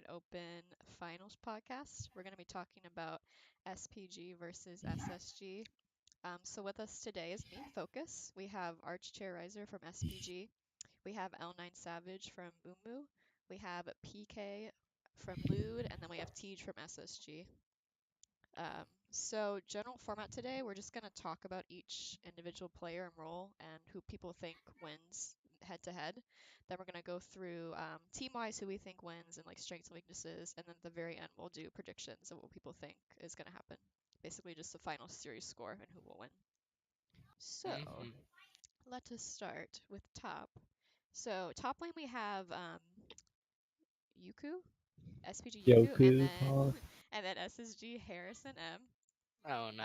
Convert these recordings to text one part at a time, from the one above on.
Open Finals podcast. We're going to be talking about SPG versus SSG. So with us today is me, Focus. We have Arch Terrorizer from SPG. We have L9 Savage from Umu. We have PK from Lude, and then we have Teej from SSG. So general format today, we're just going to talk about each individual player and role and who people think wins head to head. Then we're going to go through team-wise who we think wins and like strengths and weaknesses, and then at the very end we'll do predictions of what people think is going to happen. Basically just the final series score and who will win. So let us start with top. So top lane we have Yuku, SPG Yuku, and Yoku, then Paul. and then SSG Harrison M. Oh no.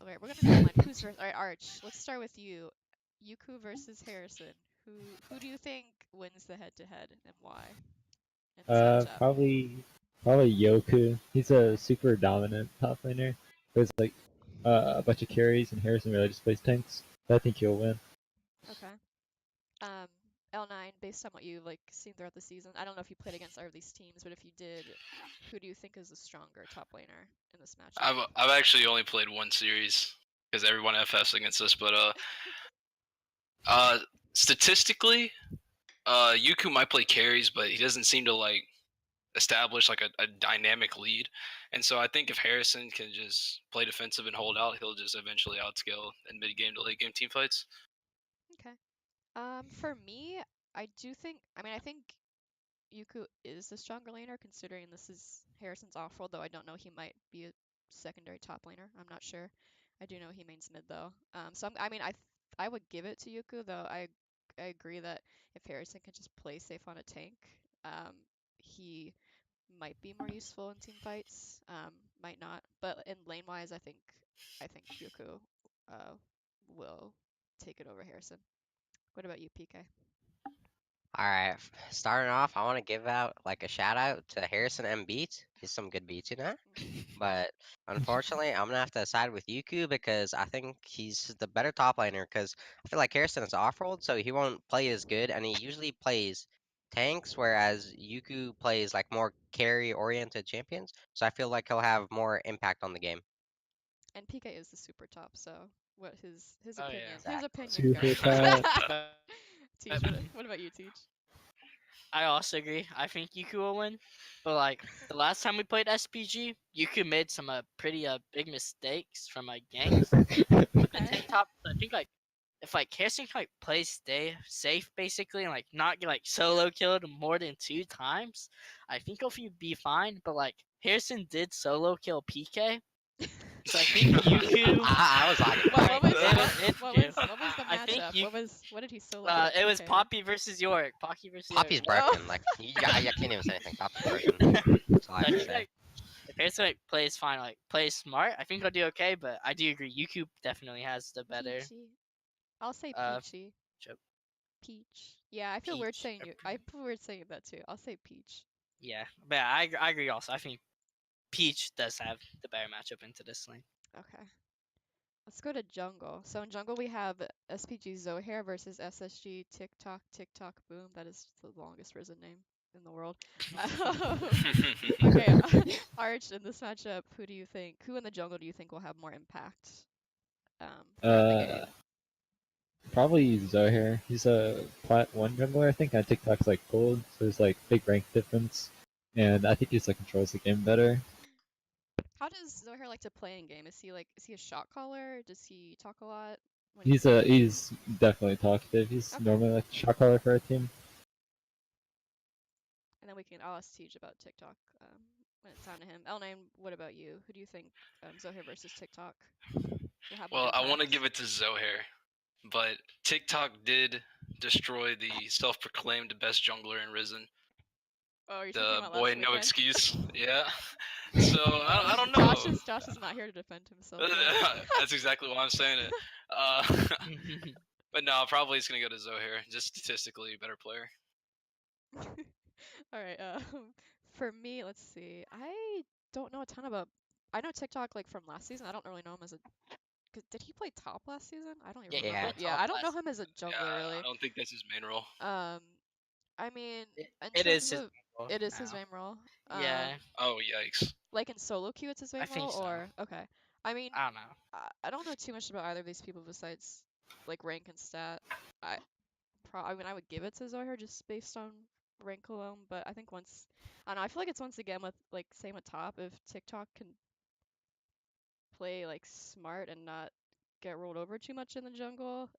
Alright, we're gonna go online. Who's first? Alright, Arch. Let's start with you. Yuku versus Harrison. Who do you think wins the head to head and why in this matchup? Probably Yoku. He's a super dominant top laner. There's like a bunch of carries, and Harrison really just plays tanks. But I think he'll win. Okay. Um, L9, based on what you've like seen throughout the season, I don't know if you played against either of these teams, but if you did, who do you think is the stronger top laner in this matchup? I've actually only played one series because everyone FS against us, but statistically, Yuku might play carries, but he doesn't seem to like establish like a dynamic lead. And so I think if Harrison can just play defensive and hold out, he'll just eventually outscale in mid game to late game team fights. Okay. For me, I think Yuku is the stronger laner considering this is Harrison's off-roll, though I don't know he might be a secondary top laner. I'm not sure. I do know he mains mid though. I would give it to Yuku though. I agree that if Harrison can just play safe on a tank, he might be more useful in team fights. Might not, but in lane wise, I think Yuku will take it over Harrison. What about you, PK? Alright, starting off, I want to give out like a shout out to Harrison M Beats. He's some good beats, But unfortunately, I'm gonna have to side with Yuku because I think he's the better top laner. Because I feel like Harrison is off-rolled, so he won't play as good, and he usually plays tanks, whereas Yuku plays like more carry-oriented champions. So I feel like he'll have more impact on the game. And PK is the super top, so what his Oh, opinion? yeah. His Exactly. opinion Super counts. top. Teach, what about you, Teach? I also agree. I think Yuku will win. But like the last time we played SPG, Yuku made some pretty big mistakes from ganks with the Okay. tank top. I think like if like Harrison can like play stay safe basically and like not get like solo killed more than 2 times, I think he'll be fine. But like Harrison did solo kill PK, so I think Yuku. I was lagging. What was the I think matchup? What did he solo kill it was PK? Poppy versus York. Poppy versus Poppy's York. broken. Like I can't even say anything. Poppy's broken. That's all I I have to think say. like if Harrison like plays fine, like plays smart, I think he'll do okay. But I do agree, Yuku definitely has the better Peachy. I'll say uh Peachy. chip. Peach. Yeah, I feel weird Peach. saying you. I feel weird saying that too. I'll say Peach. Yeah, but yeah, I agree also. I think Peach does have the better matchup into this lane. Okay. Let's go to jungle. So in jungle we have SPG Zohair versus SSG TikTok TikTok Boom. That is the longest risen name in the world. Okay, Arch, in this matchup, who in the jungle do you think will have more impact throughout the game? Probably Zohair. He's a plat 1 jungler, I think. On TikTok's like gold, so there's like big rank difference. And I think he just like controls the game better. How does Zohair like to play in game? Is he a shot caller? Does he talk a lot when He's definitely talkative. He's Okay. normally like a shot caller for our team. And then I'll ask Teej about TikTok when it's time to him. L9, what about you? Who do you think Zohair versus TikTok will have more Well, I want to impact? give it to Zohair, but TikTok did destroy the self-proclaimed best jungler in Risen. Oh, you're talking The about boy, last no weekend? excuse. Yeah. So I don't know. Josh is not here to defend himself. That's exactly why I'm saying it. But no, probably it's gonna go to Zohair. Just statistically better player. All right. For me, let's see. I don't know a ton about. I know TikTok like from last season. I don't really know him as a. Did he play top last season? I don't even Yeah. remember. Yeah, I don't know him as a jungler Yeah, really. I don't think that's his main role. I mean, in It is terms his of It is his now. main role. Yeah, Oh yikes! Like in solo queue, it's his I main think role, so. or okay. I mean, I don't know. I don't know too much about either of these people besides like rank and stat. I I mean, I would give it to Zoher just based on rank alone, but I think once I don't know, I feel like it's once again with like same with top. If TikTok can play like smart and not get rolled over too much in the jungle,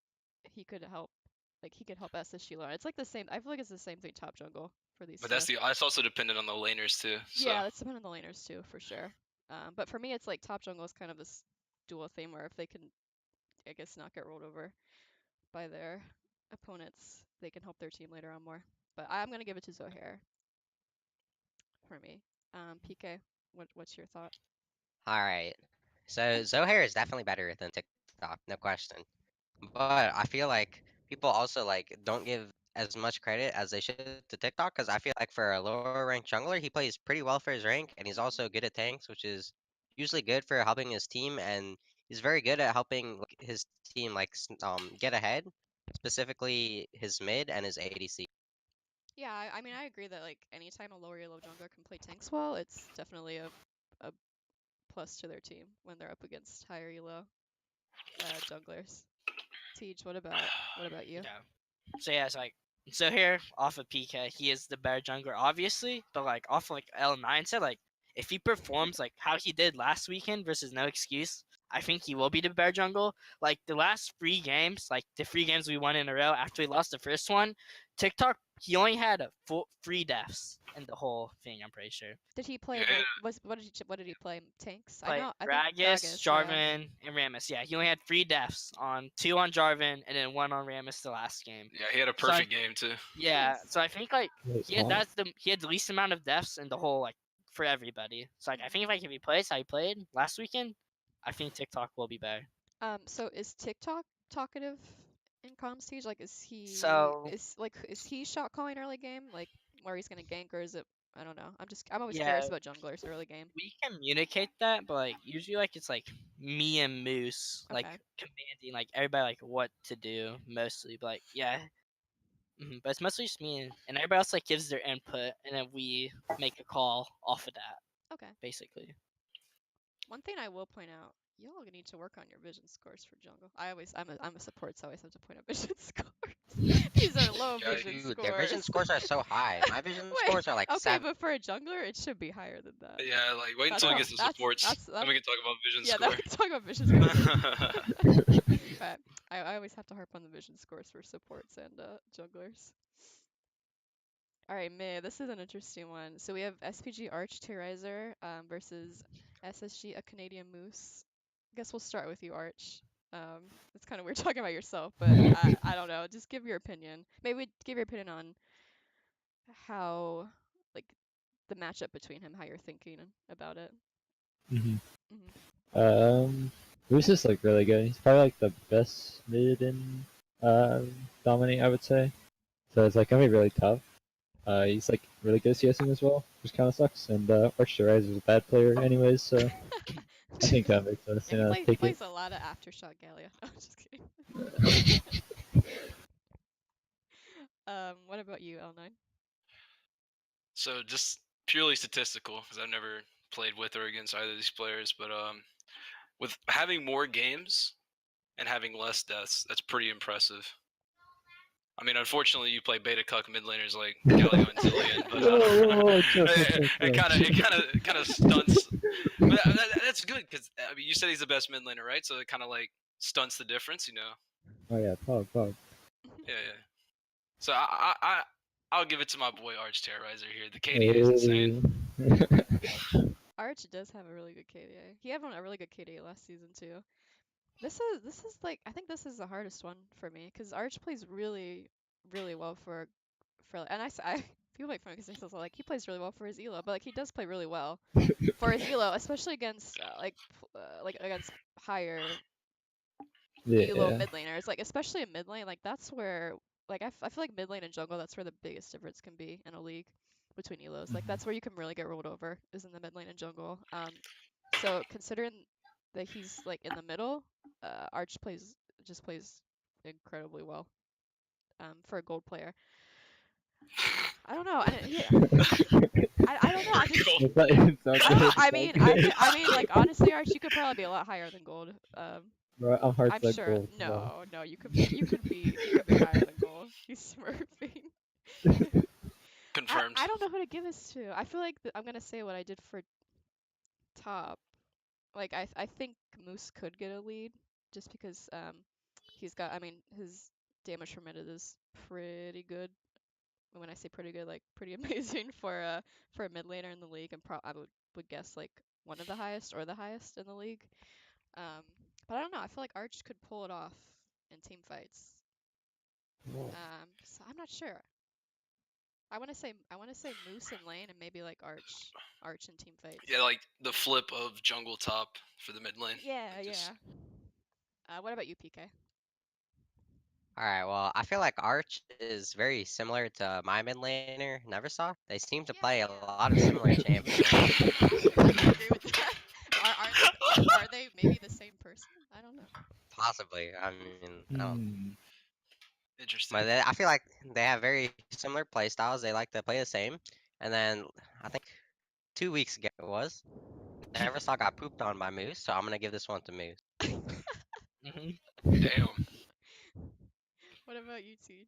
he could help. Like he could help SSG learn. It's like the same. I feel like it's the same thing top jungle for these But two. that's also dependent on the laners too. So Yeah, that's dependent on the laners too, for sure. But for me, it's like top jungle is kind of this dual thing where if they can, I guess, not get rolled over by their opponents, they can help their team later on more. But I'm gonna give it to Zohair for me. PK, what's your thought? All right. So Zohair is definitely better than TikTok, no question. But I feel like people also like don't give as much credit as they should to TikTok because I feel like for a lower ranked jungler, he plays pretty well for his rank, and he's Hmm. also good at tanks, which is usually good for helping his team, and he's very good at helping like, his team like get ahead, specifically his mid and his ADC. Yeah, I mean I agree that like anytime a lower elo jungler can play tanks well, it's definitely a plus to their team when they're up against higher elo junglers. Teej, what about you? Yeah. So yeah, it's like so here off of PK, he is the better jungler, obviously, but like off like L9 said, like if he performs like how he did last weekend versus No Excuse, I think he will be the better jungle. Like the last 3 games, like the 3 games we won in a row after we lost the first one, TikTok he only had 3 deaths in the whole thing. I'm pretty sure. Did he play yeah, like was what did he play? Tanks? I Played know I think Gragas, Gragas, yeah. Jarvan, and Rammus. Yeah, he only had 3 deaths on 2 on Jarvan and then 1 on Rammus the last game. yeah, he had a So perfect game too. yeah, Nice. so I think like Wait, he had he had the least amount of deaths in the whole like for everybody. So like I think if like if he plays how he played last weekend, I think TikTok will be better. So is TikTok talkative in comm stage? Like, So is he shot calling early game? Like, where he's gonna gank, or is it? I don't know. I'm always yeah, curious about junglers early game. we communicate that, but like usually like it's like me and Moose like Okay. commanding like everybody like what to do mostly. But like yeah, but it's mostly just me and everybody else like gives their input and then we make a call off of that Okay. basically. One thing I will point out, y'all need to work on your vision scores for jungle. I'm a support, so I always have to point out vision scores. These are low Yeah, vision Dude, their vision scores. scores are so high. My vision Wait, scores are like okay, 7. but for a jungler, it should be higher than that. yeah. Like wait That's until he how. gets to supports, then That's we can talk about vision yeah. That score. we can talk about vision scores. But I always have to harp on the vision scores for supports and junglers. All right, May, this is an interesting one. So we have SPG Arch Terrorizer versus SSG A Canadian Moose. I guess we'll start with you, Arch. It's kind of weird talking about yourself, but I don't know. Just give your opinion. Maybe give your opinion on how, like, the matchup between him, how you're thinking about it. hmm Hmm. Moose is like really good. He's probably like the best mid in dominate, I would say. So it's like gonna be really tough. He's like really good at CSing as well, which kind of sucks. And Archerize is a bad player anyways, so I think that makes sense. Yeah, You he know, plays he take it. plays a lot of aftershock Gallia. No, I'm just kidding. What about you, L9? So just purely statistical, because I've never played with or against either of these players, but with having more games and having less deaths, that's pretty impressive. I mean, unfortunately, you play beta cuck mid laners like Galio and Zilean, but Whoa, chill, chill, chill, it chill. kind of stunts. But that's good because I mean, you said he's the best mid laner, right? So it kind of like stunts the difference, you know? Oh yeah, pog. Yeah, yeah. So I'll give it to my boy Arch Terrorizer here. The KDA is insane. Hey. Arch does have a really good KDA. He had a really good KDA last season too. This is like I think this is the hardest one for me because Arch plays really well for and I feel like fun because I feel like he plays really well for his elo, but like he does play really well for his elo, especially against like against higher elo Yeah. mid laners. Like especially in mid lane, like that's where like I feel like mid lane and jungle that's where the biggest difference can be in a league between elos. Like that's where you can really get rolled over is in the mid lane and jungle. So considering that he's like in the middle, Arch plays incredibly well for a gold player. I don't know. I don't know. I just Gold. It's not, it's not I don't good. know. It's I not mean, good. like honestly, Arch, you could probably be a lot higher than gold. Bro, I'm hard I'm set sure. gold. Come on. No, you could be higher than gold. He's smurfing. Confirmed. I don't know who to give this to. I feel like I'm gonna say what I did for top. Like I think Moose could get a lead just because he's got. I mean, his damage per minute is pretty good. And when I say pretty good, like pretty amazing for a mid laner in the league, and I would guess like one of the highest or the highest in the league. Um, but I don't know. I feel like Arch could pull it off in team fights. So I'm not sure. I want to say Moose in lane and maybe like Arch in team fights. Yeah, like the flip of jungle top for the mid lane. Yeah, Like just yeah. What about you, PK? All right, well, I feel like Arch is very similar to my mid laner, Neversaw. They seem to Yeah, play a yeah. lot of similar champions. I can agree with that. Are they maybe the same person? I don't know. Possibly. I mean, I don't. Hmm. interesting. But I feel like they have very similar play styles. They like to play the same. And then I think 2 weeks ago it was, Neversaw got pooped on by Moose, so I'm gonna give this one to Moose. Hmm. Damn. What about you, Teej?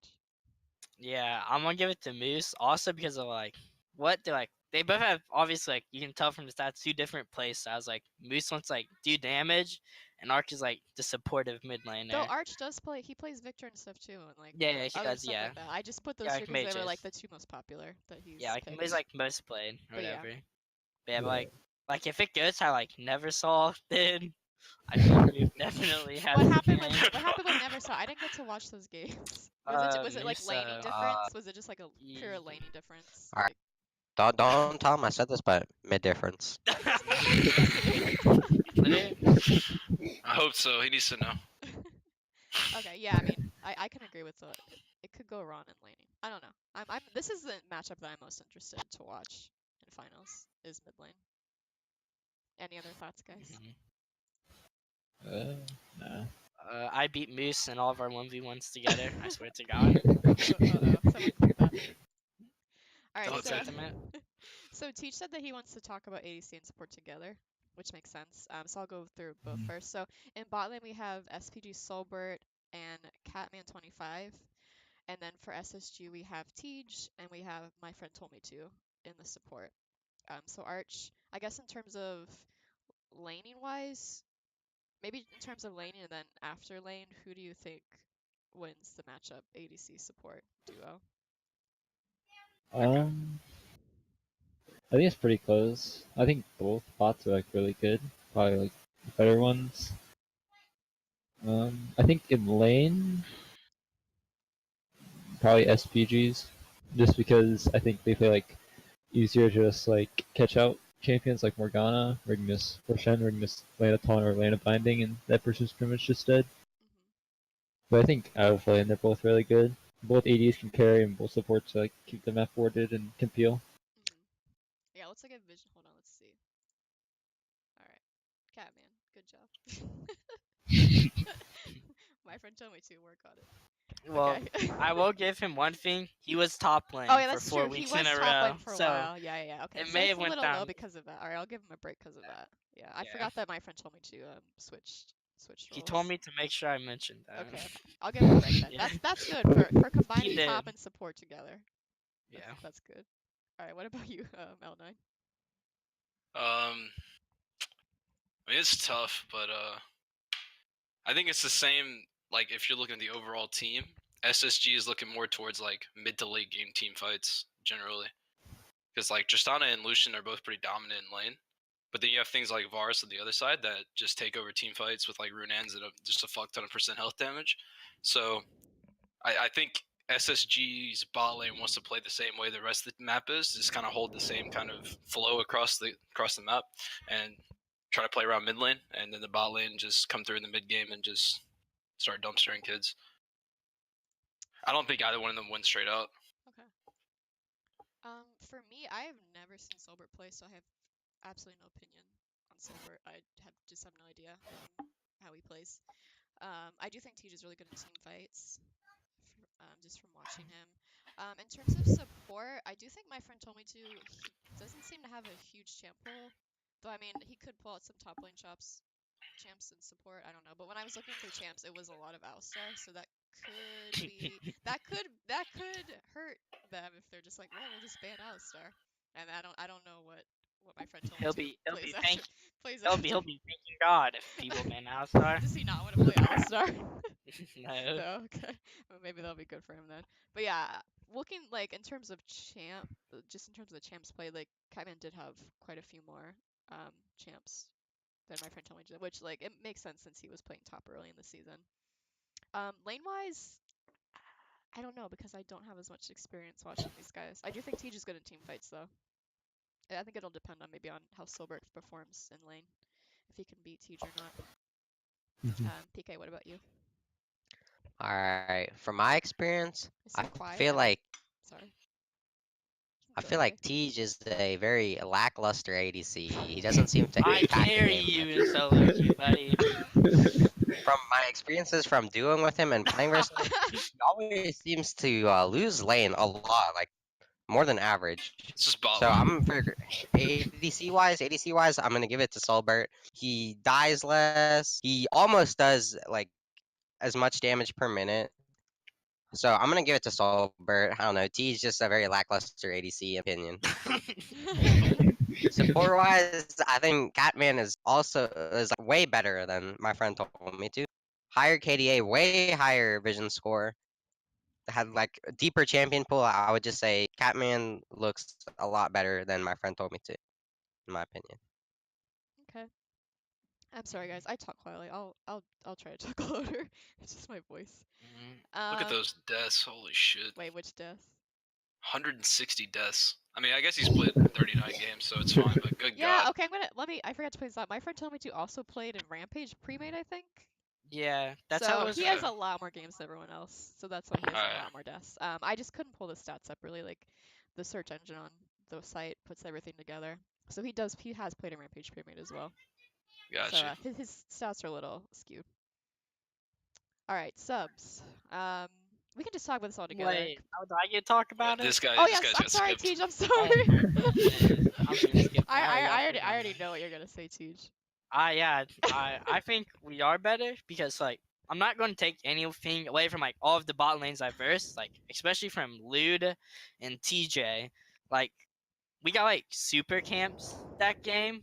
Yeah, I'm gonna give it to Moose also because of like what they like. They both have obviously like you can tell from the stats 2 different play styles. Like Moose wants like do damage, and Arch is like the supportive mid Though laner. Arch does play, he plays Victor and stuff too, and like Yeah, yeah, he other does. stuff Yeah, like that. I just put yeah, those two like because they were like mages. the two most popular that Yeah, he's like he's picked. like most played or But yeah, whatever. But yeah, but, Yeah. like if it goes how like Neversaw did, I feel like Moose definitely has the game. what happened with Neversaw? I didn't get to watch those games. Was it like Moose. laning Uh, difference? Was it just like a pure laning difference? all right. Like Don't tell him I said this, but mid difference. it's mid difference. Okay. Literally. I hope so. He needs to know. Okay, yeah, I mean, I can agree with it could go wrong in laning. I don't know. This is the matchup that I'm most interested to watch in finals is mid lane. Any other thoughts, guys? Mhm. Uh, nah. I beat Moose in all of our 1v1s together. I swear to God. Uh-oh, someone clip that. All right, Don't Gold do it. sentiment. so Teach said that he wants to talk about ADC and support together, which makes sense. So I'll go through both Mhm. first. So in bot lane we have SPG Solbert and Catman25, and then for SSG we have Teej and we have My Friend Told Me To in the support. So Arch, I guess in terms of laning wise, maybe in terms of laning and then after lane, who do you think wins the matchup ADC support duo? Um, I think it's pretty close. I think both bots are like really good. Probably like the better ones. I think in lane, probably SPGs, just because I think they play like easier to just like catch out champions like Morgana, where you can just push in, where you can just land a taunt or land a binding, and that person's pretty much just dead. Hmm. But I think out of lane, they're both really good. Both ADs can carry, and both supports like keep the map boarded and can peel. Hmm. Yeah, let's look at vision. Hold on, let's see. All right, Catman, good job. My friend told me to work on it. Well, Okay. I will give him one thing. He was top Oh lane yeah, for that's four true. He weeks in was a top row, lane for a so while. Yeah, yeah, yeah. Okay, it so may it's have a went little low down. because of that. All right, I'll give him a break because of that. Yeah, I Yeah, forgot that my friend told me to switch he told roles. me to make sure I mentioned that. Okay, okay. I'll give him a break then. Yeah, That's good for he combining did. top and support together. Yeah. That's good. All right, what about you, L9? I mean, it's tough, but I think it's the same. Like, if you're looking at the overall team, SSG is looking more towards like mid to late game team fights generally, because like Tristana and Lucian are both pretty dominant in lane. But then you have things like Varus on the other side that just take over team fights with like Runaan's and just a fuck ton of percent health damage. So I think SSG's bot lane wants to play the same way the rest of the map is, just kind of hold the same kind of flow across the map and try to play around mid lane, and then the bot lane just come through in the mid game and just start dumpstering kids. I don't think either one of them wins straight out. Okay. For me, I have never seen Silbert play, so I have absolutely no opinion on Silbert. Just have no idea how he plays. I do think Tej is really good in team fights, just from watching him. In terms of support, I do think my friend told me to. He doesn't seem to have a huge champ pool, though. I mean, he could pull out some top lane champs and support. I don't know, but when I was looking for champs, it was a lot of Alistar, so that could hurt them if they're just like, well, we'll just ban Alistar, and I don't know what my friend told me He'll to be he'll plays be after thank plays he'll be after. he'll be thanking God if people ban Alistar. Does he not want to play Alistar? No. No, okay. Well, maybe that'll be good for him then. But yeah, looking like in terms of just in terms of the champs played, like Catman did have quite a few more champs than my friend told me to, which like it makes sense since he was playing top early in the season. Lane wise, I don't know because I don't have as much experience watching these guys. I do think Teej is good in team fights though. I think it'll depend on maybe on how Silbert performs in lane, if he can beat Teej or not. Mhm. PK, what about you? Alright, from my experience, Is I he quiet? feel like Sorry. I Go feel ahead, like Teej is a very lackluster ADC. He doesn't seem to I impact the carry game you much. in solo queue, buddy. From my experiences from dueling with him and playing versus him, he always seems to lose lane a lot, like more than average. It's just bot So lane. I'm for ADC wise, I'm gonna give it to Solbert. He dies less. He almost does like as much damage per minute. So I'm gonna give it to Solbert. I don't know. T is just a very lackluster ADC opinion. Support wise, I think Catman is like, way better than my friend told me to. Higher KDA, way higher vision score. Had like a deeper champion pool. I would just say Catman looks a lot better than my friend told me to, in my opinion. Okay. I'm sorry, guys. I talk quietly. I'll try to talk louder. It's just my voice. Look at Um, those deaths. Holy shit. wait, which death? 160 deaths. I mean, I guess he's played 39 games, so it's fine, but good Yeah. God. Okay. I forgot to point this out. My friend told me to also played in Rampage pre-made, I think. Yeah, that's how it So was. he has Okay. a lot more games than everyone else. So that's why he has a Alright. lot more deaths. I just couldn't pull the stats up really. Like, the search engine on the site puts everything together. So he has played in Rampage pre-made as well. So Gotcha. his stats are a little skewed. All right, subs. Um, we can just talk about this all together. Wait, how do I get to talk about it? This guy, Oh this yes, guy's I'm got sorry, skipped. Teej. I'm Oh sorry. my goodness, I'm being skipped. I, Alright, I y'all I already forgive I already me. know what you're gonna say, Teej. Yeah, I think we are better because like I'm not going to take anything away from like all of the bot lanes I versed, like especially from Lude and TJ. Like we got like super camps that game,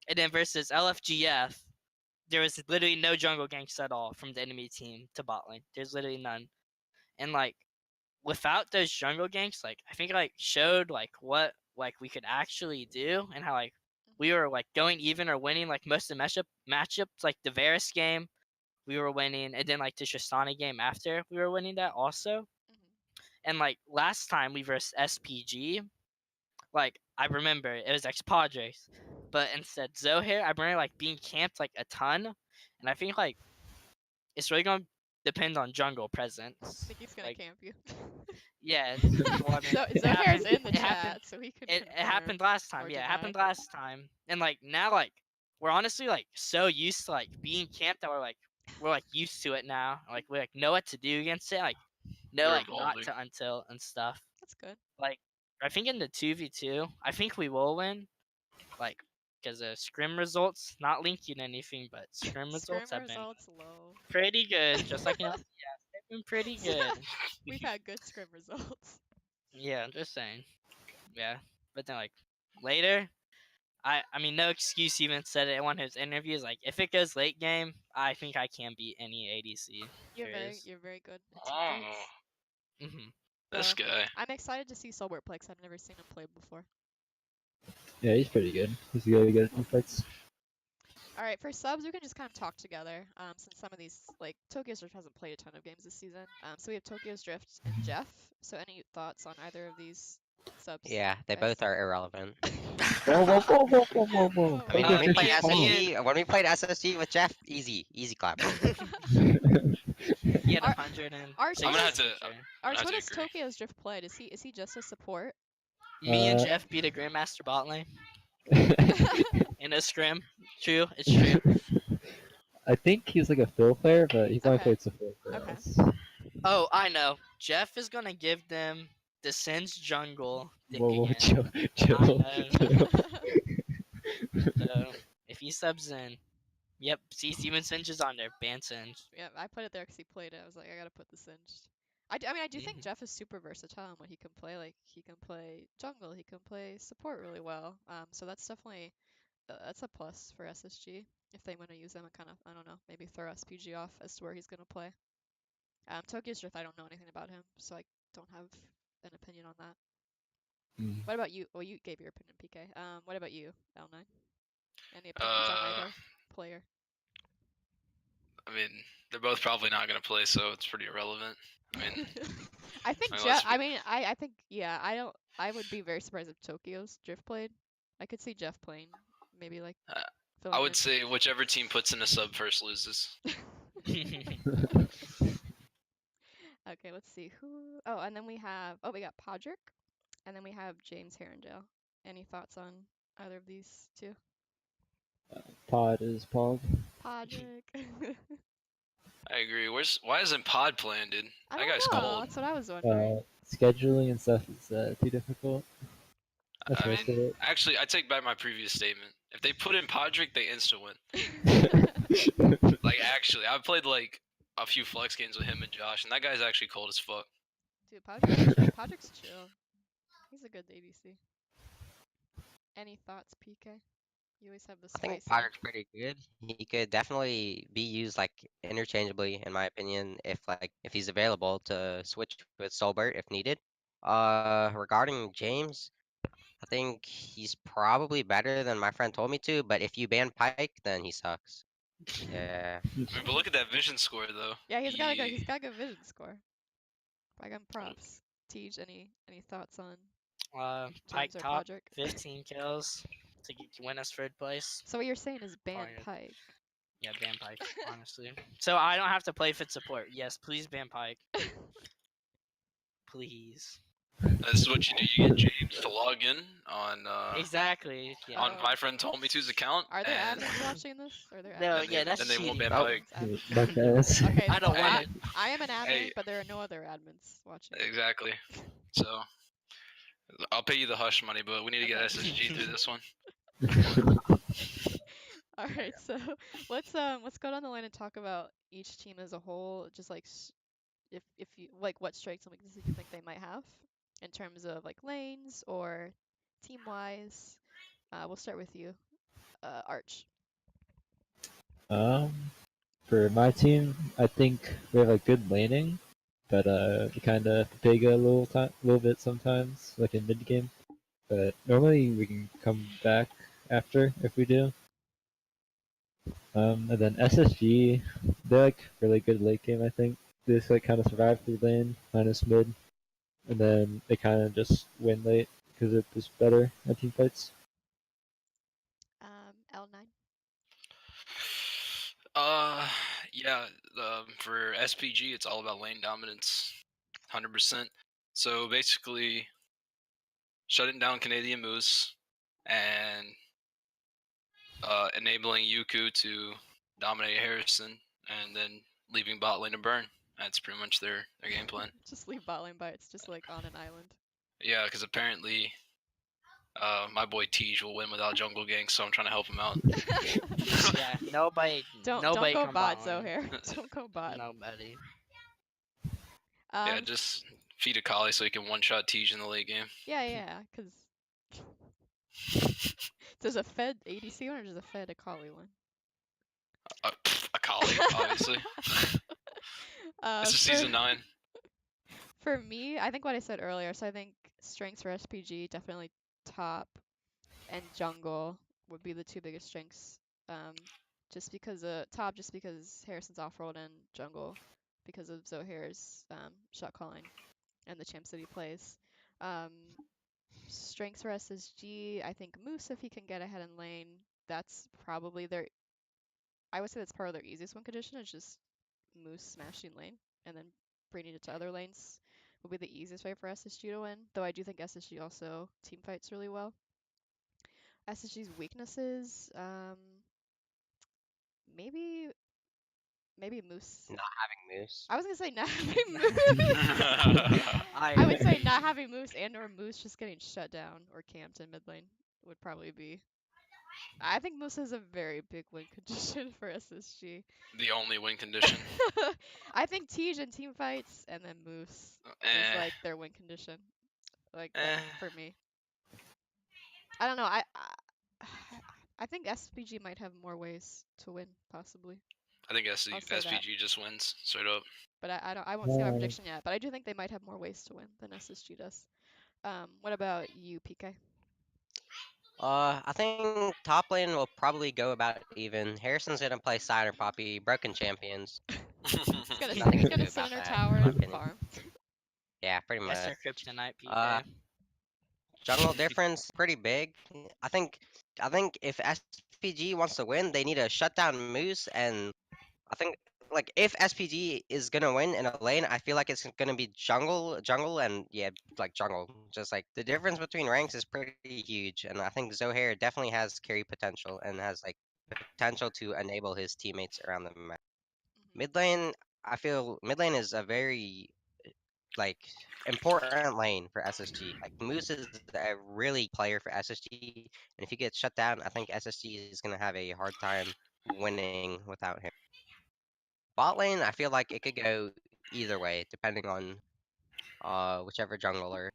and then versus LFGF, there was literally no jungle ganks at all from the enemy team to bot lane. There's literally none, and like without those jungle ganks, like I think like showed like what like we could actually do and how like we were like going even or winning like most of the matchups like the Varus game we were winning, and then like the Tristana game after we were winning that also. Hmm. And like last time we versed SPG, like I remember it was ex Padres, but instead Zohair, I remember like being camped like a ton, and I think like it's really gonna depend on jungle presence. Think he's gonna Like camp you. yeah, well, I mean it Zohair's happened. in the It happened. chat, so he could It confirm happened last time. or Yeah, it deny. happened last time. And like now, like we're honestly like so used to like being camped that we're like used to it now. Like we like know what to do against it. Like know They're like not evolving. to until and stuff. That's good. Like I think in the 2v2, I think we will win. Like because the scrim results, not linking anything, but scrim results Scrim have been results low. pretty good. Just like in LCS, they've been pretty good. We've had good scrim results. Yeah, I'm just saying. Yeah, but then like later, I mean no excuse even said it in one of his interviews. Like if it goes late game, I think I can beat any ADC You're there very is. you're very good in team Oh, fights. Hmm. this So guy. I'm excited to see Solbert play because I've never seen him play before. Yeah, he's pretty good. He's really good at team fights. All right, for subs, we can just kind of talk together. Since some of these, like Tokyo's Drift hasn't played a ton of games this season. So we have Tokyo's Drift and Jeff. So any thoughts on either of these subs, Yeah, they guys? both are irrelevant. Whoa, whoa, whoa, whoa, whoa, whoa, whoa! I mean, Whoa, when we whoa, played me SSG, when we played SSG with Jeff, easy clap. He had Ar- 106 I'm gonna have Artois, to. signature. Arch, have what to has agree. Tokyo's Drift played? Is he just a support? Me and Uh, Jeff beat a Grandmaster bot lane in a scrim. True, it's true. I think he's like a fill player, but he's only Okay. played support for Okay. us. Oh, I know. Jeff is gonna give them the Singe jungle Whoa, thinking it. chill, I chill, know. chill. So if he subs in, yep. See, Steven Singe is on there. Ban Singe. Yeah, I put it there because he played it. I was like, I gotta put the Singed. I mean, I do think Mhm. Jeff is super versatile in what he can play. Like, he can play jungle, he can play support really well. So that's definitely that's a plus for SSG if they want to use him and kind of, I don't know, maybe throw SPG off as to where he's gonna play. Tokyo's Drift, I don't know anything about him, so I don't have an opinion on that. Mm. What about you? Well, you gave your opinion, PK. What about you, L9? Any opinions on Uh, either player? I mean, they're both probably not gonna play, so it's pretty irrelevant. I mean, I think let's Jeff. I mean, I think yeah. I don't. I would be very surprised if Tokyo's Drift played. I could see Jeff playing, maybe like uh, I filling would say whichever team puts in a sub first loses. in. Okay, let's see who. Oh, and then we have. Oh, we got Podrick, and then we have James Herondale. Any thoughts on either of these two? Pod is Pog. Podrick. I agree. Why isn't Pod playing, dude? I That don't guy's know. cold. That's what I was wondering. Scheduling and stuff is too difficult. That's I most mean, of it. actually, I take back my previous statement. If they put in Podrick, they insta win. Like, actually, I've played like a few flex games with him and Josh, and that guy's actually cold as fuck. Dude, Podrick's chill. Podrick's chill. He's a good ADC. Any thoughts, PK? You always have the I think spicy. Podrick's pretty good. He could definitely be used like interchangeably, in my opinion, if he's available to switch with Solbert if needed. Regarding James, I think he's probably better than my friend told me to, but if you ban Pike, then he sucks. Yeah. I mean, but look at that vision score though. Yeah, he's He, got a good vision score. I got props. Teej, any thoughts on Pike James or top, Podrick? 15 kills to win us third place. So what you're saying is ban Fire. Pike. Yeah, ban Pike, honestly. So I don't have to play fit support. Yes, please ban Pike. Please. this is what you do. You get James to log in Exactly. Yeah. on Oh. my friend told me to's account, Are there and admins watching this? Are there No, admins? yeah, that's then they won't cheating. ban Nope. Pike. Buck ass. Okay, I don't so want it. I am an admin, Hey. but there are no other admins watching. Exactly. So I'll pay you the hush money, but we need to get Okay. SSG through this one. All right, so let's go down the line and talk about each team as a whole, just like if you like what strengths and weaknesses you think they might have in terms of like lanes or team wise. We'll start with you, Arch. Um, for my team, I think we have a good laning, but we kind of pig a little bit sometimes, like in mid game. But normally we can come back after if we do. And then SSG, they're like really good late game. I think they just like kind of survive through lane minus mid, and then they kind of just win late because they're just better at team fights. L9. Yeah. For SPG, it's all about lane dominance, 100%. So basically, shutting down Canadian Moose and enabling Yuku to dominate Harrison, and then leaving bot lane to burn. That's pretty much their game plan. Just leave bot lane by it's just like on an island. Yeah, because apparently my boy Teej will win without jungle gank, so I'm trying to help him out. Yeah, nobody. Don't nobody go come bot, bot lane. Zohair. Don't go bot. Nobody. Yeah, just feed Akali so he can one-shot Teej in the late game. yeah, because there's a Fed ADC one or there's a Fed Akali one? Akali, obviously. This is season 9. For me, I think what I said earlier, so I think strengths for SPG, definitely top and jungle would be the two biggest strengths. Just because top, just because Harrison's off-road, and jungle because of Zohair's shot calling and the champs that he plays. Um, strengths for SSG, I think Moose, if he can get ahead in lane, that's probably I would say that's part of their easiest win condition. It's just Moose smashing lane and then bringing it to other lanes will be the easiest way for SSG to win. Though I do think SSG also team fights really well. SSG's weaknesses, maybe maybe Moose. Not having Moose. I was gonna say not having Moose. I would say not having Moose and or Moose just getting shut down or camped in mid lane would probably be. I think Moose has a very big win condition for SSG. The only win condition. I think Teej in team fights and then Moose is Eh, like their win condition. Like that eh. for me. I don't know. I think SPG might have more ways to win, possibly. I think I'll say that. SPG just wins straight up. But I won't say my prediction yet. But I do think they might have more ways to win than SSG does. What about you, PK? I think top lane will probably go about even. Harrison's gonna play Side or Poppy, broken champions. He's gonna Nothing he's to do gonna sit about in her that, tower in my and opinion. farm. Yeah, pretty much. That's their kryptonite, Uh, PK. jungle difference pretty big. I think I think if SPG wants to win, they need to shut down Moose, and I think like if SPG is gonna win in a lane, I feel like it's gonna be jungle, and yeah, like jungle. Just like the difference between ranks is pretty huge, and I think Zohair definitely has carry potential and has like potential to enable his teammates around the map. Mhm. Mid lane, I feel mid lane is a very like important lane for SSG. Like Moose is a really key player for SSG, and if he gets shut down, I think SSG is gonna have a hard time winning without him. Bot lane, I feel like it could go either way, depending on whichever jungler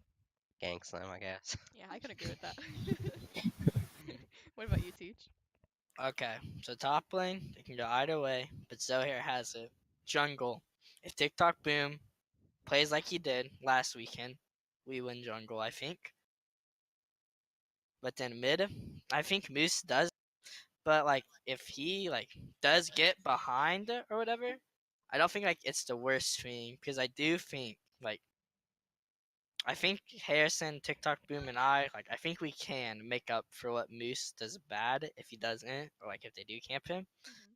ganks them, I guess. Yeah, I can agree with that. What about you, Teach? Okay, so top lane, they can go either way, but Zohair has it. Jungle. If TikTok Boom plays like he did last weekend, we win jungle, I think. But then mid, I think Moose does. But like if he like does get behind or whatever, I don't think like it's the worst thing because I do think like I think Harrison, TikTok Boom, and I think we can make up for what Moose does bad if he doesn't, or like if they do camp him. Mhm.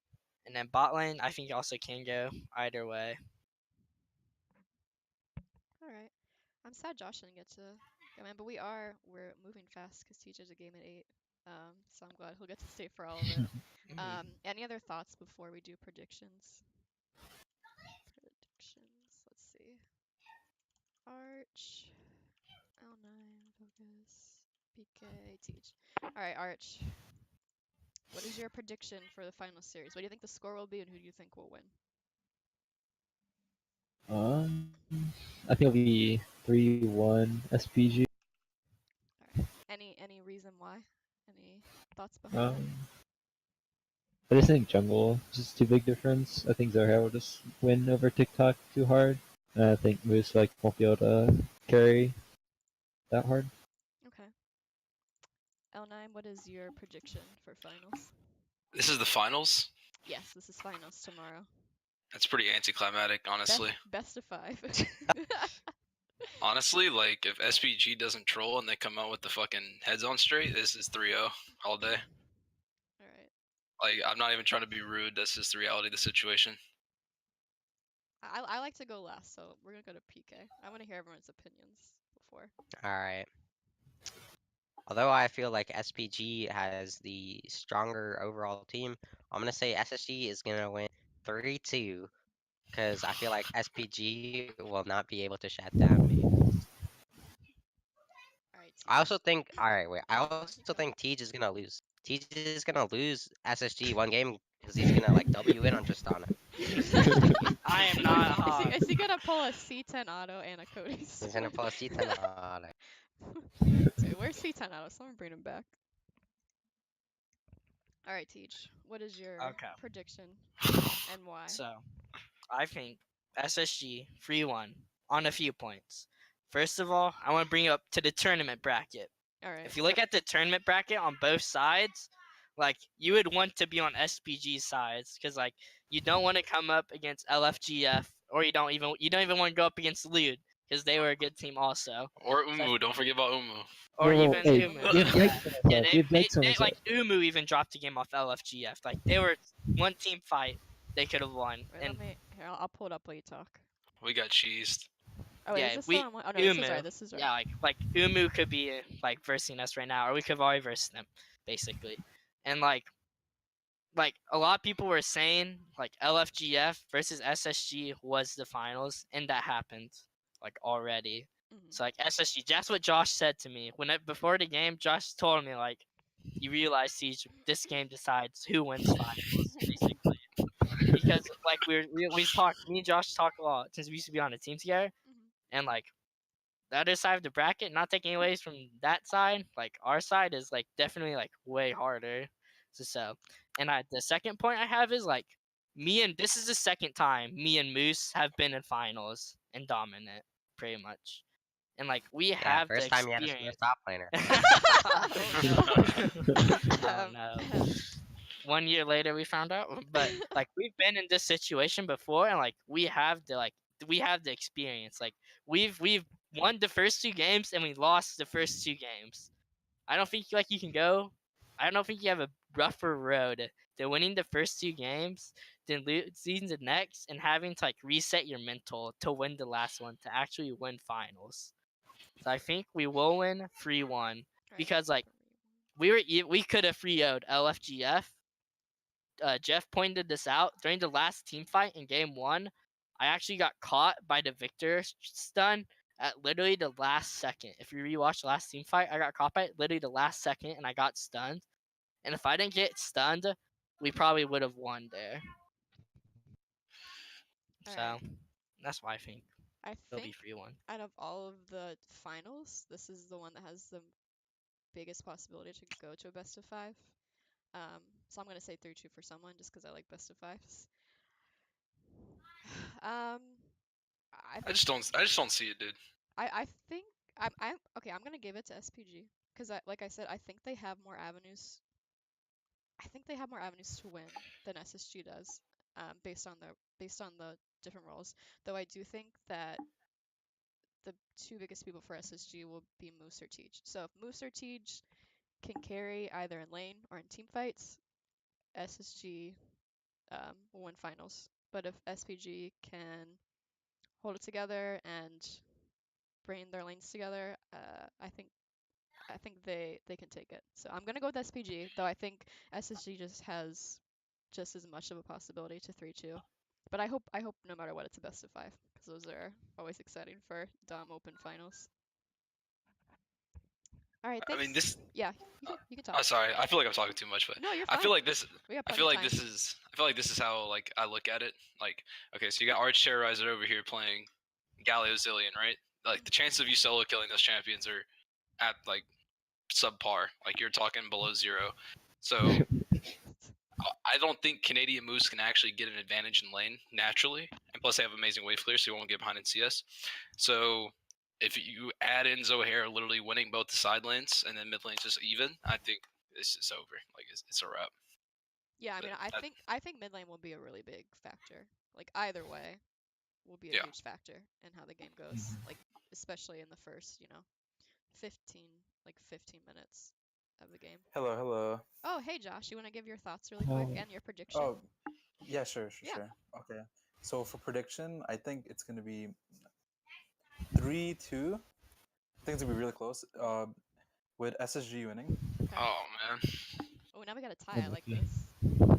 And then bot lane, I think also can go either way. All right. I'm sad Josh didn't get to come in, but we're moving fast because Teach has a game at 8. So I'm glad he'll get to stay for all of it. Any other thoughts before we do predictions? Predictions. Let's see. Arch, L9, Focus, PK, Teach. All right, Arch. What is your prediction for the final series? What do you think the score will be, and who do you think will win? I think it'll be 3-1 SPG. All right. Any reason why? Any thoughts behind that? Um, I just think jungle is just too big difference. I think Zohair will just win over TikTok too hard. And I think Moose like won't be able to carry that hard. Okay. L9, what is your prediction for finals? This is the finals. Yes, this is finals tomorrow. That's pretty anticlimactic, honestly. Best of 5. Honestly, like if SPG doesn't troll and they come out with the fucking heads on straight, this is 3-0 all day. All right. Like I'm not even trying to be rude. That's just the reality of the situation. I like to go last, so we're gonna go to PK. I want to hear everyone's opinions before. All right. Although I feel like SPG has the stronger overall team, I'm gonna say SSG is gonna win 3-2 because I feel like SPG will not be able to shut down Moose. All right, I also Teach. think. All right, wait. I Keep also going. Keep think going. Teej is gonna lose. Teej is gonna lose SSG one game because he's gonna like W in on Tristana. I am not a Is he hog. is he gonna pull a C10 auto and a Cody He's gonna sword? pull a C10 on it. Dude, where's C10 auto? Someone bring him back. All right, Teach. What is your Okay, prediction and why? so I think SSG 3-1 on a few points. First of all, I want to bring you up to the tournament bracket. All right. If you look at the tournament bracket on both sides, like you would want to be on SPG sides because like you don't want to come up against LFGF or you don't even want to go up against Lude because they were a good team also. Or So Umu, don't forget about Umu. or Whoa, even hey, Umu. Umu. we have Yeah, Yikes on yeah. ourselves. We have Yikes on They ourselves. like Umu even dropped a game off LFGF. Like they were one team fight. They could have won. Wait, And here, I'll pull it up while you talk. We got cheesed. Oh wait, is yeah, this we still on one? Oh no, this is Umu. right. This is right. Yeah, like Umu could be like versing us right now, or we could have already versed them basically. And like like a lot of people were saying like LFGF versus SSG was the finals, and that happened like already. Mhm. So like SSG, that's what Josh said to me before the game. Josh told me like, you realize, Teej, this game decides who wins finals, basically. Because like we talked, me and Josh talk a lot since we used to be on a team together, Mhm. and like the other side of the bracket, not taking away from that side, like our side is like definitely like way harder. So and the second point I have is like this is the second time me and Moose have been in finals and dominant, pretty much. And like we Yeah, have the first time you had a Smurf experience. top laner. Oh no. Oh no. 1 year later we found out, but like we've been in this situation before, and like we have the experience. Like we've won the first 2 games and we lost the first 2 games. I don't think like you can go. I don't think you have a rougher road than winning the first 2 games, then losing the next, and having to like reset your mental to win the last one to actually win finals. So I think we will win 3-1 Right. because like we could have 3-0'd LFGF. Jeff pointed this out during the last team fight in game 1. I actually got caught by the Victor stun at literally the last second. If you rewatch the last team fight, I got caught by it literally the last second and I got stunned. And if I didn't get stunned, we probably would have won there. All So right. that's why I think I it'll be think 3-1. out of all of the finals, this is the one that has the biggest possibility to go to a best of five. So I'm gonna say 3-2 for someone just because I like best of fives. Um, I I just don't see it, dude. I think I'm okay. I'm gonna give it to SPG because like I said, I think they have more avenues. I think they have more avenues to win than SSG does, based on the different roles. Though I do think that the two biggest people for SSG will be Moose or Teej. So if Moose or Teej can carry either in lane or in team fights, SSG will win finals. But if SPG can hold it together and bring their lanes together, I think they can take it. So I'm gonna go with SPG, though I think SSG just has just as much of a possibility to 3-2. But I hope no matter what it's a best of five because those are always exciting for Dom Open finals. All right, I mean, thanks. this. Yeah, you can talk. I'm sorry. I feel like I'm talking too much, but No, you're I feel fine. like this. We got I plenty feel of like time. this is. I feel like this is how like I look at it. Like, okay, so you got Arch Terrorizer over here playing Galio Zillion, right? Like the chances of you solo killing those champions are at like subpar. Like you're talking below zero. So I don't think Canadian Moose can actually get an advantage in lane naturally, and plus they have amazing wave clear, so you won't get behind in CS. So if you add in Zohair literally winning both the side lanes and then mid lane's just even, I think it's just over. Like it's a wrap. Yeah, I But mean, I think mid lane will be a really big factor. Like either way will be a yeah, huge factor in how the game goes. Like especially in the first, 15 15 minutes of the game. Hello, hello. Oh, hey Josh, you want to give your thoughts really quick Oh, and your prediction? Oh, yeah, sure, sure, Yeah. sure. Okay. So for prediction, I think it's gonna be 3-2. I think it's gonna be really close. With SSG winning. Okay. oh man. Oh, now we got a tie. I like unlucky. this.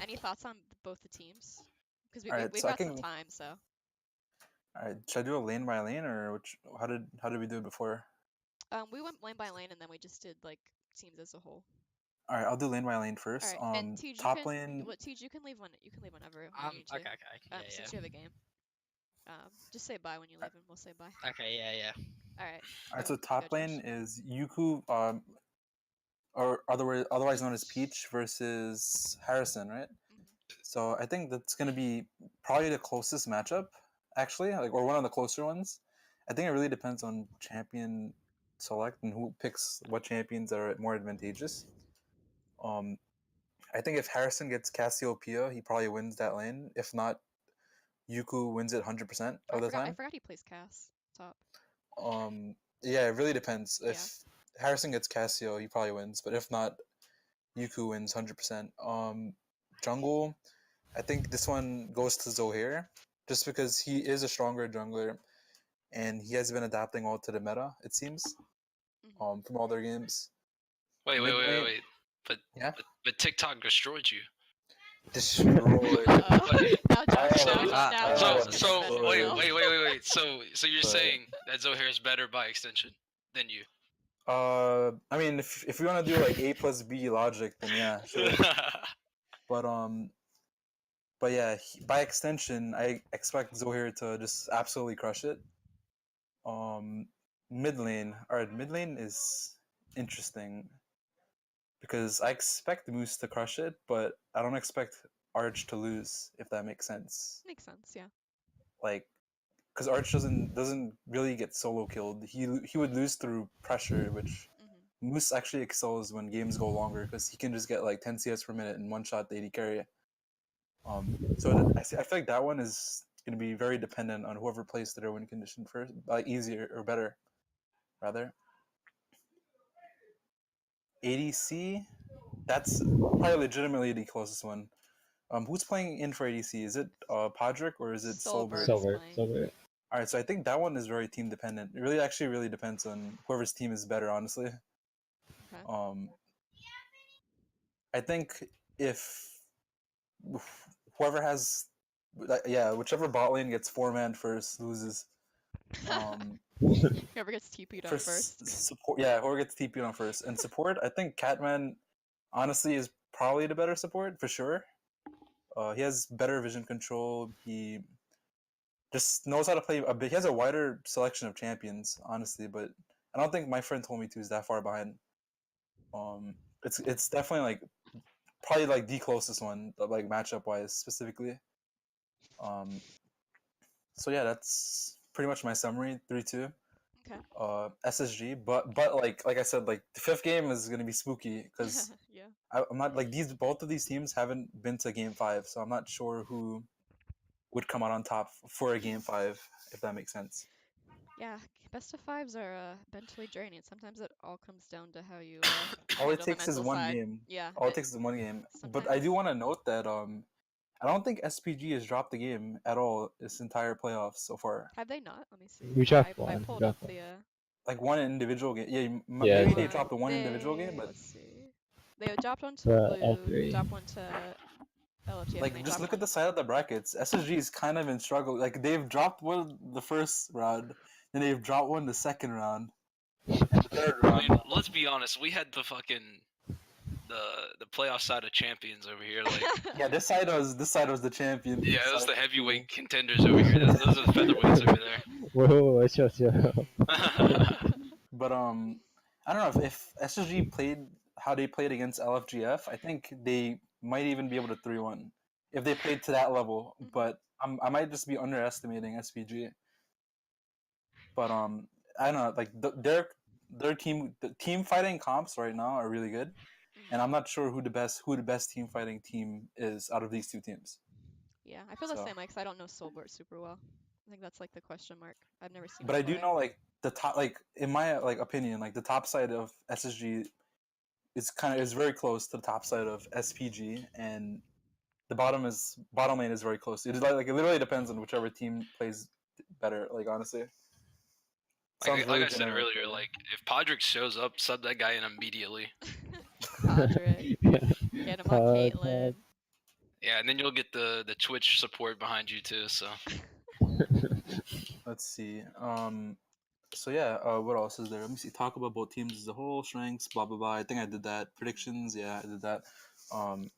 Any thoughts on both the teams? Because All right, we've so I got some can. time, so. All right, should I do a lane by lane or which? How did we do it before? We went lane by lane and then we just did like teams as a whole. All right, I'll do lane by lane All first. right, and Tej, Top lane. You can leave whenever when you need to. Okay, yeah, Since yeah. you have a game. Just say bye when you leave and we'll say bye. Okay, yeah. All right, All right, go so you go, top Josh. lane is Yuku, or otherwise known as Peach versus Harrison, right? Mhm. So I think that's gonna be probably the closest matchup, actually, like or one of the closer ones. I think it really depends on champion select and who picks what champions are more advantageous. Um, I think if Harrison gets Cassiopeia, he probably wins that lane. If not, Yuku wins it 100% of the I time. forgot he plays Cass top. Yeah, it really depends. Yeah. If Harrison gets Cassio, he probably wins. But if not, Yuku wins 100%. Jungle, I think this one goes to Zohair, just because he is a stronger jungler, and he has been adapting well to the meta. It seems, Mhm. from all their games. Wait, wait, Mid wait, wait, lane, wait. But TikTok destroyed you. Destroyed. Now Josh, So- now So- Josh can So defend wait, himself. wait. So you're But- saying that Zohair is better by extension than you? I mean, if we want to do like A plus B logic, then yeah, sure. But yeah, by extension, I expect Zohair to just absolutely crush it. Mid lane. Alright, mid lane is interesting because I expect Moose to crush it, but I don't expect Arch to lose, if that makes sense. Makes sense, yeah. Like, because Arch doesn't really get solo killed. He would lose through pressure, which Hmm. Moose actually excels when games go longer because he can just get like 10 CS per minute in one shot the AD carry. I feel like that one is going to be very dependent on whoever plays their win condition first, like easier or better, rather. ADC, that's probably legitimately the closest one. Who's playing in for ADC? Is it Podrick or is it Solberg. Solberg? Silver. playing. Silver. All right, so I think that one is very team dependent. It really actually really depends on whoever's team is better, honestly. Okay. I think if whoever has, whichever bot lane gets 4-man first loses. Whoever gets TP'd For on first. support, yeah, whoever gets TP'd on first. And support, I think Catman honestly is probably the better support for sure. He has better vision control. He just knows how to play a bit. He has a wider selection of champions, honestly, but I don't think my friend told me to is that far behind. It's definitely like probably like the closest one, like matchup wise specifically. So yeah, that's pretty much my summary. 3-2. Okay. SSG, but like I said, like the fifth game is gonna be spooky because Yeah. I'm not like both of these teams haven't been to game 5, so I'm not sure who would come out on top for a game 5, if that makes sense. Yeah, best of fives are mentally draining. Sometimes it all comes down to how you All it handle the takes is mental one side. game. Yeah. All it takes is one game. But I do sometimes- want to note that I don't think SPG has dropped the game at all this entire playoffs so far. Have they not? Let me see. We dropped I one. pulled We up dropped the Like one individual game. Yeah, Yeah, maybe they yeah. dropped one individual game, but let's see. They dropped one to For blue, L3. dropped one to LFGF, and like they just dropped look one. at the side of the brackets. SSG is kind of in struggle. Like they've dropped one the first round, then they've dropped one the second round, and the third I round. mean, let's be honest. We had the fucking the playoff side of champions over here. Like, Yeah, this side was the champion. yeah, it was side. the heavyweight contenders over here. Those are the featherweights over there. Whoa, chill. But I don't know if SSG played how they played against LFGF. I think they might even be able to 3-1 if they played to that level. Mhm. But I might just be underestimating SPG. But I don't know. Like their team fighting comps right now are really good, and I'm not sure who the best team fighting team is out of these two teams. Yeah, I feel the So- same way because I don't know Solbert super well. I think that's like the question mark. I've never seen But him I do play. know like the top, like in my like opinion, like the top side of SSG is very close to the top side of SPG, and the bottom lane is very close. It is like it literally depends on whichever team plays better. Like honestly, like really I said generic, earlier, but- like if Podrick shows up, sub that guy in immediately. Podrick. Get him on Caitlyn. Yeah, and then you'll get the Twitch support behind you too. So let's see. So yeah, what else is there? Let me see. Talk about both teams as a whole, strengths, blah blah blah. I think I did that. Predictions, yeah, I did that. Um,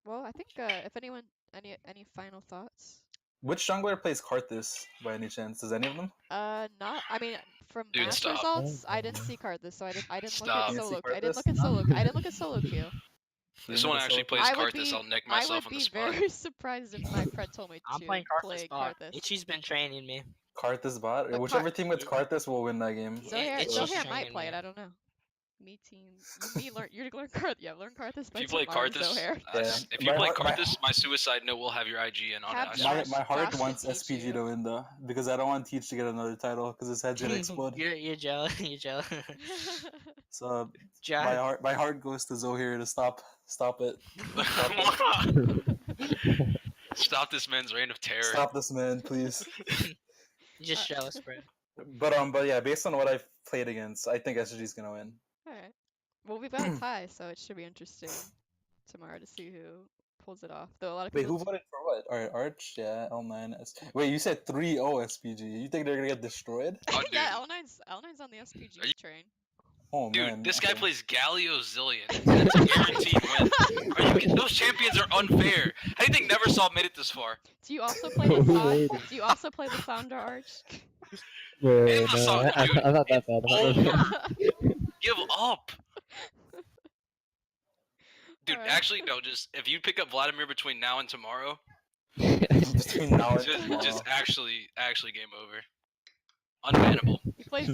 Well, I think if anyone, any final thoughts? which jungler plays Karthus by any chance? Does any of them? Not. I mean, from Dude, match stop. results, I didn't see Karthus, so I didn't look Stop. at You didn't see solo. I didn't Karthus? look at solo. I didn't look at solo queue. This You one didn't actually look plays at I would Karthus. be. I'll neck I myself would on the be spot. very surprised if my friend told me I'm to playing Karthus play bot. Karthus. Itchy's been training me. Karthus bot. But Whichever team gets Yeah. Karthus will win that game. Zohair, it's So- just Zohair might training play me. it. I don't know. Me team. Me learn. You're learn Karthus. Yeah, learn Karthus by If you play tomorrow. Karthus, Zohair. Yeah. if you My play heart- my- Karthus, my suicide note will have your IG in on it. Have I swear. Josh- My heart Josh wants can teach SPG you. to win though, because I don't want Teej to get another title because his head's gonna explode. You're jealous. You're jealous. So Josh. my heart goes to Zohair to stop it. Stop this man's reign of terror. Stop this man, please. You're just jealous, bro. But yeah, based on what I've played against, I think SSG is gonna win. Alright. Well, we've got a tie, so it should be interesting tomorrow to see who pulls it off. Though a lot of Wait, people. who voted for what? Alright, Arch, yeah, L9. Wait, you said 3-0 SPG. You think they're gonna get destroyed? Oh, dude. Yeah, L9's on the SPG train. Oh Dude, man. this guy okay. plays Galio Zillion. That's a guaranteed win. Those champions are unfair. How do you think Never Saw made it this far? Do you also play the Who Sa- made Do you also play the Founder Arch? Bro, And the no, song, I'm dude, not that it's bad. I'm not that bad. Give up. Dude, Alright. actually, no, just if you pick up Vladimir between now and tomorrow, Between now and just tomorrow. actually game over. Unbannable.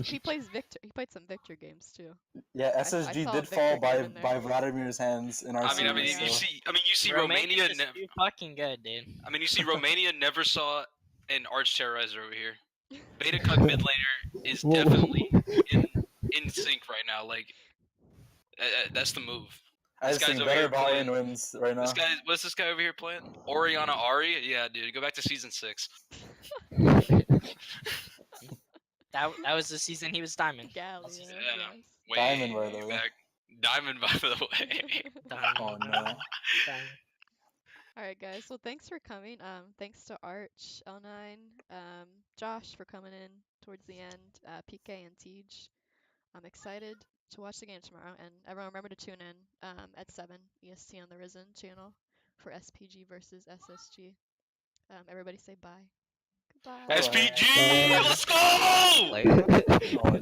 He plays Victor. He played some Victor games too. Yeah, I SSG saw a did Victor fall game in there. by Vladimir's hands in our I mean, Oh, series. yeah. you see Romania Romania. is too fucking good, dude. I mean, you see Romania Never Saw an Arch Terrorizer over here. Beta Cuck mid laner is Whoa. definitely in sync right now. Like, that's the move. I This just guy's think over better here playing. Valiant wins right now. This guy, what's this guy over here playing? Oriana Ari? Yeah, dude, go back to season 6. That was the season he was diamond. Gallia, Yeah. yes. Way Diamond, by the way. back. Diamond, by the way. Diamond. Oh no. Diamond. Alright guys, well thanks for coming. Thanks to Arch, L9, Josh for coming in towards the end, PK and Teej. I'm excited to watch the game tomorrow, and everyone remember to tune in at 7 EST on the Risen channel for SPG versus SSG. Everybody say bye. Goodbye. Bye-bye. SPG! Let's go! Like, Oh,